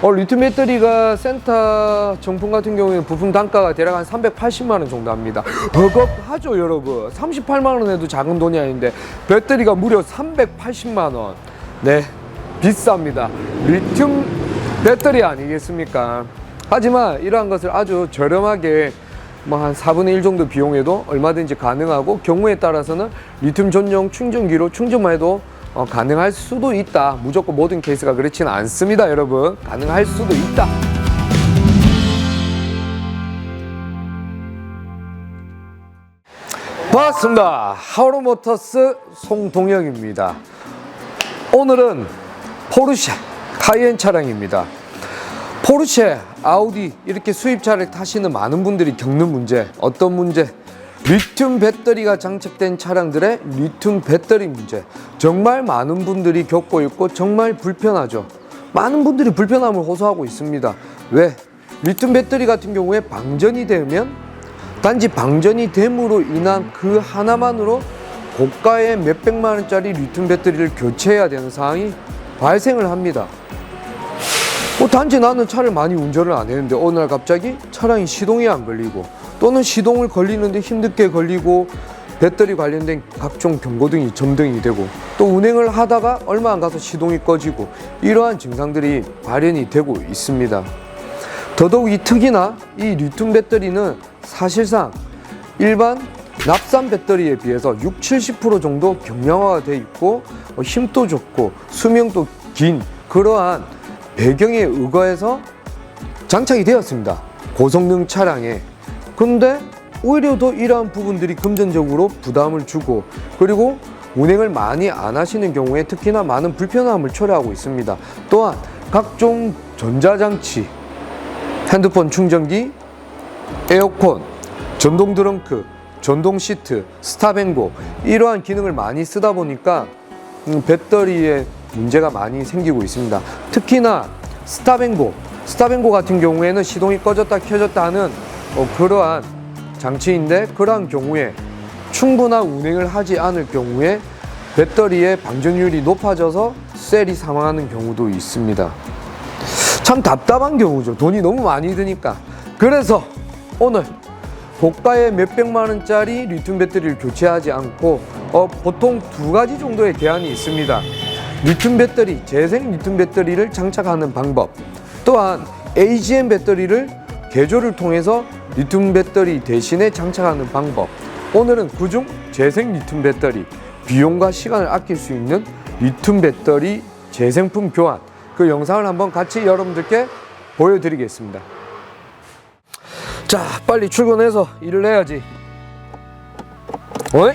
리튬 배터리가 센터 정품 같은 경우에는 부품 단가가 대략 한 380만원 정도 합니다. 버겁하죠 여러분. 38만원 해도 작은 돈이 아닌데 배터리가 무려 380만원. 네, 비쌉니다. 리튬 배터리 아니겠습니까? 하지만 이러한 것을 아주 저렴하게 뭐 한 4분의 1 정도 비용에도 얼마든지 가능하고, 경우에 따라서는 리튬 전용 충전기로 충전만 해도 가능할 수도 있다. 무조건 모든 케이스가 그렇지는 않습니다 여러분. 가능할 수도 있다. 반갑습니다. 하우르모터스 송동영입니다. 오늘은 포르쉐 카이엔 차량입니다. 포르쉐, 아우디 이렇게 수입차를 타시는 많은 분들이 겪는 문제, 어떤 문제? 리튬 배터리가 장착된 차량들의 리튬 배터리 문제. 정말 많은 분들이 겪고 있고 정말 불편하죠. 많은 분들이 불편함을 호소하고 있습니다. 왜? 리튬 배터리 같은 경우에 방전이 되면 단지 방전이 됨으로 인한 그 하나만으로 고가의 몇백만 원짜리 리튬 배터리를 교체해야 되는 상황이 발생을 합니다. 단지 나는 차를 많이 운전을 안 했는데 어느 날 갑자기 차량이 시동이 안 걸리고, 또는 시동을 걸리는데 힘들게 걸리고, 배터리 관련된 각종 경고등이 점등이 되고, 또 운행을 하다가 얼마 안 가서 시동이 꺼지고, 이러한 증상들이 발현이 되고 있습니다. 더더욱 특히나 이 리튬 배터리는 사실상 일반 납산 배터리에 비해서 60-70% 정도 경량화가 되어 있고, 힘도 좋고 수명도 긴 그러한 배경에 의거해서 장착이 되었습니다. 고성능 차량에. 근데 오히려 더 이러한 부분들이 금전적으로 부담을 주고, 그리고 운행을 많이 안 하시는 경우에 특히나 많은 불편함을 초래하고 있습니다. 또한 각종 전자장치, 핸드폰 충전기, 에어컨, 전동 트렁크, 전동 시트, 스탑앤고 이러한 기능을 많이 쓰다 보니까 배터리에 문제가 많이 생기고 있습니다. 특히나 스탑앤고 같은 경우에는 시동이 꺼졌다 켜졌다 하는 그러한 장치인데, 그러한 경우에 충분한 운행을 하지 않을 경우에 배터리의 방전율이 높아져서 셀이 사망하는 경우도 있습니다. 참 답답한 경우죠. 돈이 너무 많이 드니까. 그래서 오늘 고가의 몇백만 원짜리 리튬 배터리를 교체하지 않고 보통 두 가지 정도의 대안이 있습니다. 리튬 배터리, 재생 리튬 배터리를 장착하는 방법, 또한 AGM 배터리를 개조를 통해서 리튬 배터리 대신에 장착하는 방법. 오늘은 그중 재생 리튬 배터리, 비용과 시간을 아낄 수 있는 리튬 배터리 재생품 교환, 그 영상을 한번 같이 여러분들께 보여드리겠습니다. 자, 빨리 출근해서 일을 해야지. 어이?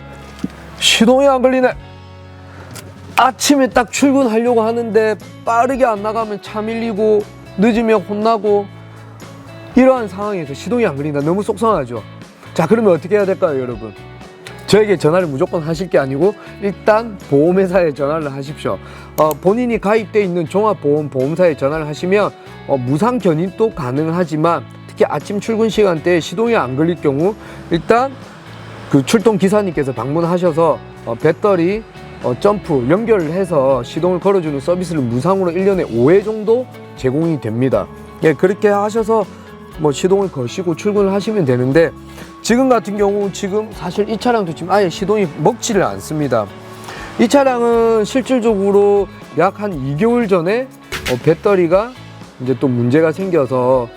시동이 안 걸리네. 아침에 딱 출근하려고 하는데 빠르게 안 나가면 차 밀리고 늦으면 혼나고, 이러한 상황에서 시동이 안 걸린다. 너무 속상하죠. 자, 그러면 어떻게 해야 될까요 여러분? 저에게 전화를 무조건 하실 게 아니고 일단 보험회사에 전화를 하십시오. 본인이 가입되어 있는 종합보험사에 전화를 하시면 무상 견인도 가능하지만, 특히 아침 출근 시간대에 시동이 안 걸릴 경우 일단 그 출동 기사님께서 방문하셔서 배터리 점프 연결을 해서 시동을 걸어주는 서비스를 무상으로 1년에 5회 정도 제공이 됩니다. 예, 그렇게 하셔서 시동을 거시고 출근을 하시면 되는데, 지금 같은 경우 사실 이 차량도 지금 아예 시동이 먹지를 않습니다. 이 차량은 실질적으로 약 한 2개월 전에 배터리가 이제 또 문제가 생겨서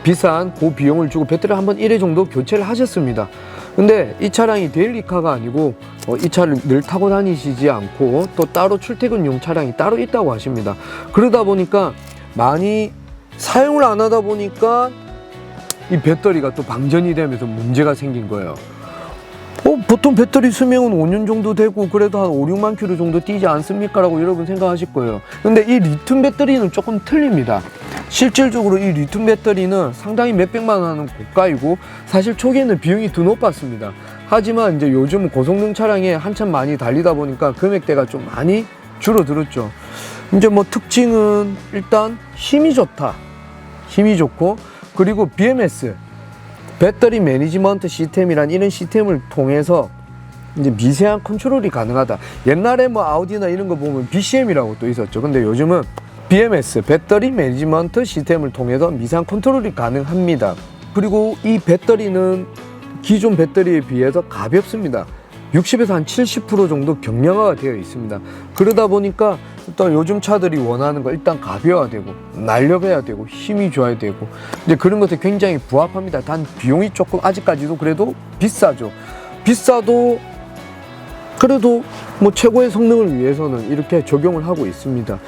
비싼 고비용을 주고 배터리를 한번 1회 정도 교체를 하셨습니다. 근데 이 차량이 데일리카가 아니고 이 차를 늘 타고 다니시지 않고 또 따로 출퇴근용 차량이 따로 있다고 하십니다. 그러다 보니까 많이 사용을 안 하다 보니까 이 배터리가 또 방전이 되면서 문제가 생긴 거예요. 보통 배터리 수명은 5년 정도 되고 그래도 한 5, 6만 킬로 정도 뛰지 않습니까? 라고 여러분 생각하실 거예요. 근데 이 리튬 배터리는 조금 틀립니다. 실질적으로 이 리튬 배터리는 상당히 몇백만 원 하는 고가이고, 사실 초기에는 비용이 더 높았습니다. 하지만 이제 요즘 고성능 차량에 한참 많이 달리다 보니까 금액대가 좀 많이 줄어들었죠. 이제 특징은 일단 힘이 좋다. 힘이 좋고, 그리고 BMS 배터리 매니지먼트 시스템이란 이런 시스템을 통해서 이제 미세한 컨트롤이 가능하다. 옛날에 아우디나 이런 거 보면 BCM이라고 또 있었죠. 근데 요즘은 BMS, 배터리 매니지먼트 시스템을 통해서 미상 컨트롤이 가능합니다. 그리고 이 배터리는 기존 배터리에 비해서 가볍습니다. 60에서 한 70% 정도 경량화가 되어 있습니다. 그러다 보니까 또 요즘 차들이 원하는 거 일단 가벼워야 되고 날렵해야 되고 힘이 좋아야 되고 이제 그런 것들이 굉장히 부합합니다. 단 비용이 조금 아직까지도 그래도 비싸죠. 비싸도 그래도 뭐 최고의 성능을 위해서는 이렇게 적용을 하고 있습니다.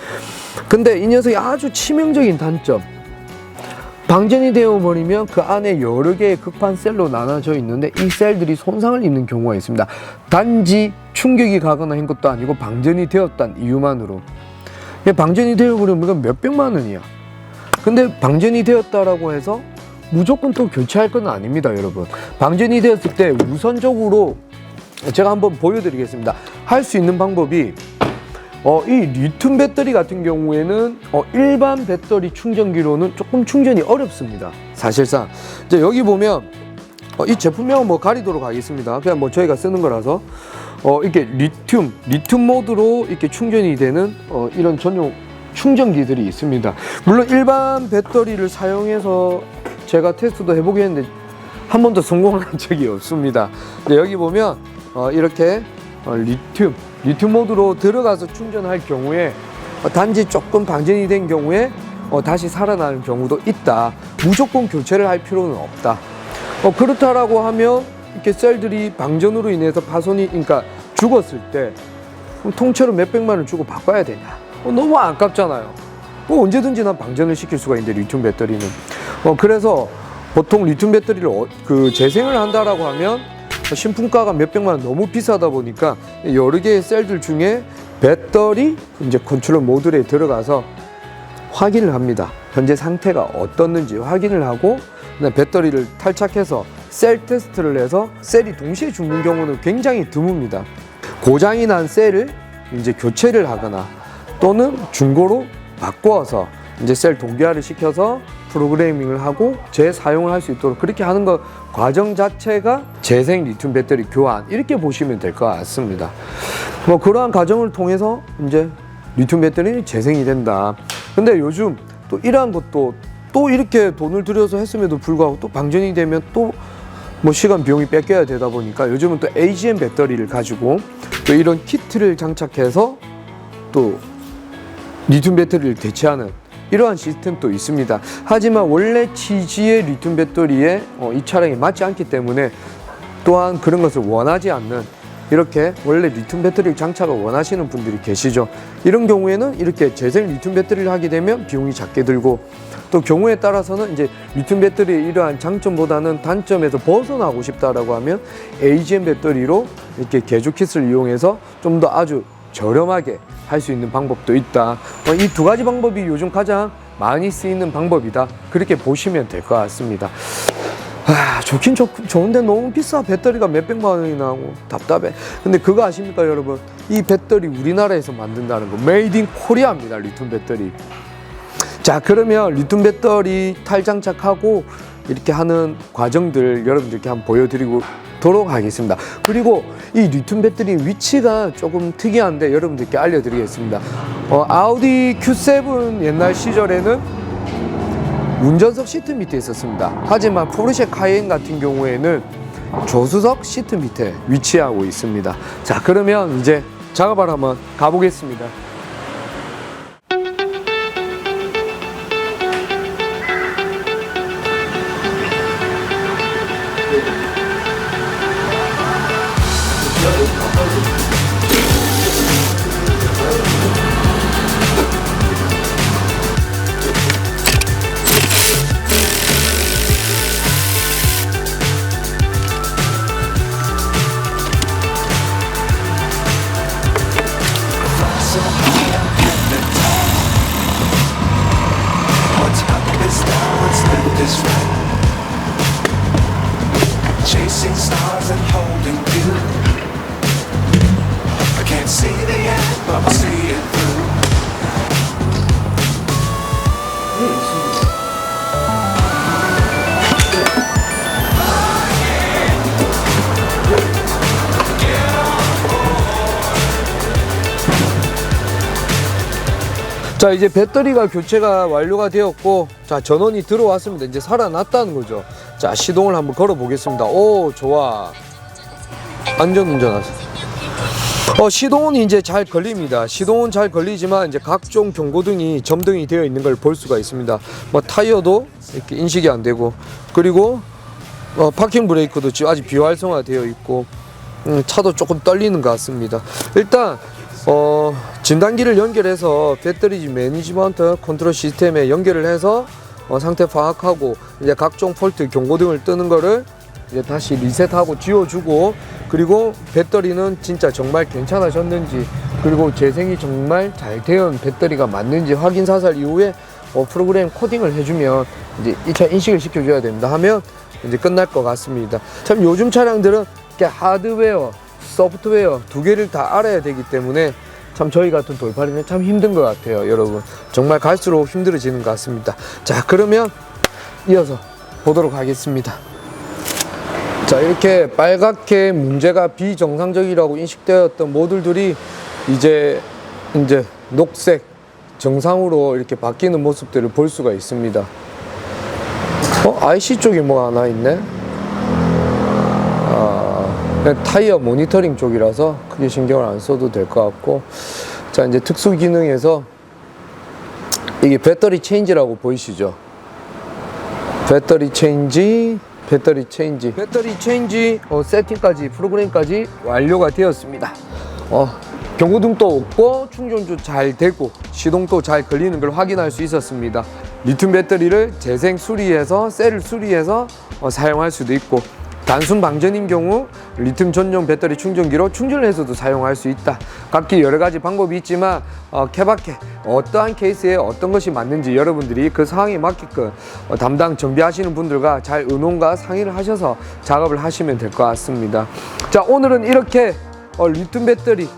근데 이 녀석이 아주 치명적인 단점, 방전이 되어버리면 그 안에 여러 개의 극판 셀로 나눠져 있는데 이 셀들이 손상을 입는 경우가 있습니다. 단지 충격이 가거나 한 것도 아니고 방전이 되었다는 이유만으로. 방전이 되어버리면 몇백만 원이야. 근데 방전이 되었다라고 해서 무조건 또 교체할 건 아닙니다, 여러분. 방전이 되었을 때 우선적으로 제가 한번 보여드리겠습니다. 할 수 있는 방법이 이 리튬 배터리 같은 경우에는 일반 배터리 충전기로는 조금 충전이 어렵습니다. 사실상 이제 여기 보면 이 제품명은 뭐 가리도록 하겠습니다. 그냥 뭐 저희가 쓰는 거라서 이렇게 리튬 모드로 이렇게 충전이 되는 이런 전용 충전기들이 있습니다. 물론 일반 배터리를 사용해서 제가 테스트도 해보긴 했는데 한 번도 성공한 적이 없습니다. 여기 보면 이렇게 리튬 모드로 들어가서 충전할 경우에 단지 조금 방전이 된 경우에 다시 살아나는 경우도 있다. 무조건 교체를 할 필요는 없다. 그렇다라고 하면 이렇게 셀들이 방전으로 인해서 파손이 그러니까 죽었을 때 통째로 몇백만 원 주고 바꿔야 되냐? 너무 아깝잖아요. 언제든지 난 방전을 시킬 수가 있는데 리튬 배터리는 그래서 보통 리튬 배터리를 재생을 한다라고 하면 신품가가 몇백만 원 너무 비싸다 보니까 여러 개의 셀들 중에 배터리 이제 컨트롤 모듈에 들어가서 확인을 합니다. 현재 상태가 어떻는지 확인을 하고 배터리를 탈착해서 셀 테스트를 해서 셀이 동시에 죽는 경우는 굉장히 드뭅니다. 고장이 난 셀을 이제 교체를 하거나 또는 중고로 바꿔서 이제 셀 동기화를 시켜서 프로그래밍을 하고 재사용을 할 수 있도록 그렇게 하는 것 과정 자체가 재생 리튬 배터리 교환 이렇게 보시면 될 것 같습니다. 뭐 그러한 과정을 통해서 이제 리튬 배터리는 재생이 된다. 근데 요즘 또 이러한 것도 또 이렇게 돈을 들여서 했음에도 불구하고 또 방전이 되면 또 뭐 시간 비용이 뺏겨야 되다 보니까 요즘은 또 AGM 배터리를 가지고 또 이런 키트를 장착해서 또 리튬 배터리를 대체하는 이러한 시스템도 있습니다. 하지만 원래 취지의 리튬 배터리에 이 차량이 맞지 않기 때문에 또한 그런 것을 원하지 않는 이렇게 원래 리튬 배터리 장착을 원하시는 분들이 계시죠. 이런 경우에는 이렇게 재생 리튬 배터리를 하게 되면 비용이 작게 들고 또 경우에 따라서는 이제 리튬 배터리의 이러한 장점보다는 단점에서 벗어나고 싶다라고 하면 AGM 배터리로 이렇게 개조 킷을 이용해서 좀 더 아주 저렴하게 할 수 있는 방법도 있다. 이 두 가지 방법이 요즘 가장 많이 쓰이는 방법이다. 그렇게 보시면 될 것 같습니다. 좋긴 좋은데 너무 비싸. 배터리가 몇백만 원이 나오고 답답해. 근데 그거 아십니까 여러분? 이 배터리 우리나라에서 만든다는 거 메이드 인 코리아입니다. 리튬 배터리. 자, 그러면 리튬 배터리 탈장착하고 이렇게 하는 과정들 여러분들께 한번 보여드리도록 하겠습니다. 그리고 이 리튬 배터리 위치가 조금 특이한데 여러분들께 알려드리겠습니다. 아우디 Q7 옛날 시절에는 운전석 시트 밑에 있었습니다. 하지만 포르쉐 카이엔 같은 경우에는 조수석 시트 밑에 위치하고 있습니다. 자, 그러면 이제 작업하러 한번 가보겠습니다. Chasing stars and holding you. I can't see the end, but I see it through. 자, 이제 배터리가 교체가 완료가 되었고, 자, 전원이 들어왔습니다. 이제 살아났다는 거죠. 자, 시동을 한번 걸어 보겠습니다. 오, 좋아. 안전운전하세요. 시동은 이제 잘 걸립니다. 시동은 잘 걸리지만 이제 각종 경고등이 점등이 되어 있는 걸 볼 수가 있습니다. 뭐 타이어도 이렇게 인식이 안 되고, 그리고 파킹 브레이크도 지금 아직 비활성화되어 있고, 차도 조금 떨리는 것 같습니다. 일단 진단기를 연결해서 배터리 매니지먼트 컨트롤 시스템에 연결을 해서 상태 파악하고, 이제 각종 폴트 경고등을 뜨는 거를 이제 다시 리셋하고 지워주고, 그리고 배터리는 진짜 정말 괜찮아졌는지, 그리고 재생이 정말 잘 되는 배터리가 맞는지 확인 사살 이후에 프로그램 코딩을 해주면 이제 이 차 인식을 시켜줘야 됩니다. 하면 이제 끝날 것 같습니다. 참 요즘 차량들은 이렇게 하드웨어, 소프트웨어 두 개를 다 알아야 되기 때문에 참 저희 같은 돌팔이는 참 힘든 것 같아요. 여러분, 정말 갈수록 힘들어지는 것 같습니다. 자, 그러면 이어서 보도록 하겠습니다. 자, 이렇게 빨갛게 문제가 비정상적이라고 인식되었던 모듈들이 이제 녹색 정상으로 이렇게 바뀌는 모습들을 볼 수가 있습니다. IC 쪽에 뭐가 하나 있네? 타이어 모니터링 쪽이라서 크게 신경을 안 써도 될 것 같고, 자, 이제 특수 기능에서 이게 배터리 체인지라고 보이시죠? 배터리 체인지 세팅까지, 프로그램까지 완료가 되었습니다. 경고등도 없고 충전도 잘 되고 시동도 잘 걸리는 걸 확인할 수 있었습니다. 리튬 배터리를 재생 수리해서 셀을 수리해서 사용할 수도 있고, 단순 방전인 경우 리튬 전용 배터리 충전기로 충전을 해서도 사용할 수 있다. 각기 여러 가지 방법이 있지만 케바케 어떠한 케이스에 어떤 것이 맞는지 여러분들이 그 상황에 맞게끔 담당 정비하시는 분들과 잘 의논과 상의를 하셔서 작업을 하시면 될 것 같습니다. 자, 오늘은 이렇게 리튬 배터리,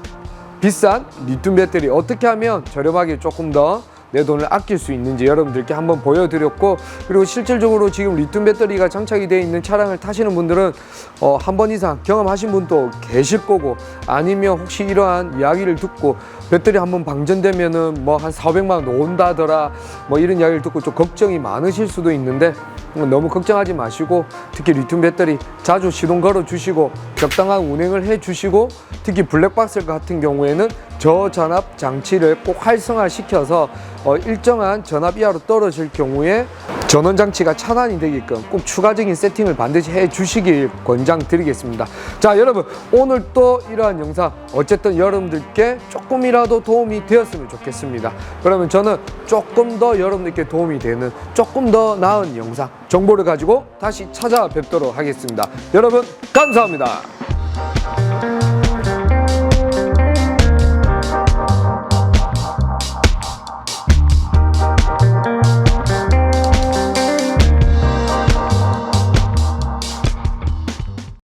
비싼 리튬 배터리 어떻게 하면 저렴하게 조금 더 내 돈을 아낄 수 있는지 여러분들께 한번 보여드렸고, 그리고 실질적으로 지금 리튬 배터리가 장착이 되어 있는 차량을 타시는 분들은 한 번 이상 경험하신 분도 계실 거고, 아니면 혹시 이러한 이야기를 듣고 배터리 한번 방전되면은 뭐 한 400만 원 나온다더라 뭐 이런 이야기를 듣고 좀 걱정이 많으실 수도 있는데, 너무 걱정하지 마시고, 특히 리튬 배터리 자주 시동 걸어 주시고 적당한 운행을 해 주시고, 특히 블랙박스 같은 경우에는 저전압 장치를 꼭 활성화 시켜서 일정한 전압 이하로 떨어질 경우에 전원 장치가 차단이 되게끔 꼭 추가적인 세팅을 반드시 해 주시길 권장드리겠습니다. 자, 여러분, 오늘 또 이러한 영상 어쨌든 여러분들께 조금이라도 도움이 되었으면 좋겠습니다. 그러면 저는 조금 더 여러분들께 도움이 되는 조금 더 나은 영상, 정보를 가지고 다시 찾아뵙도록 하겠습니다. 여러분, 감사합니다.